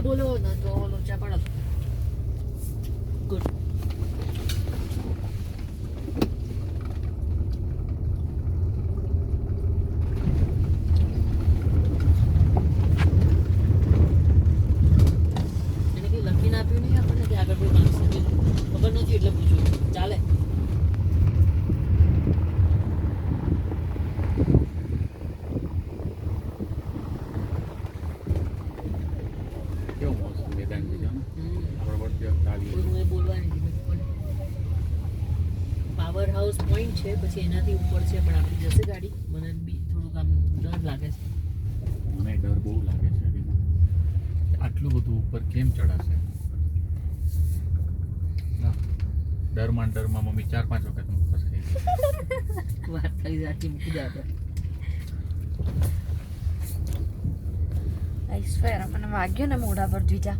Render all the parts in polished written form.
બોલો ને તો લોચા પડો. ગુડ. એને કંઈ લખીને આપ્યું નહીં આપણને કે આગળ કોઈ માગશે ખબર નથી એટલે પૂછ્યું ચાલે. પાવર હાઉસ પોઈન્ટ છે પછી એનાથી ઉપર છે પણ આપણી જશે ગાડી. મને બી થોડુંક આમ ડર લાગે છે. મને ડર બહુ લાગે છે આટલું બધું ઉપર કેમ ચડાશે. ડરમાં મમ્મી 4-5 વખત ઉપર થઈ વાત થઈ જાતી મૂકી જાતો. આઈ સ્વેર મને વાગ્યો ને મોઢા પર દ્વિજા.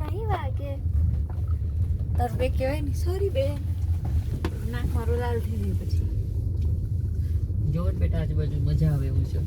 નહીં વાગે તાર બે કહેવાય ને સોરી બે નાક મારું લાલ થઈ ગયું પછી. જો બેટા આજુબાજુ મજા આવે એવું છે.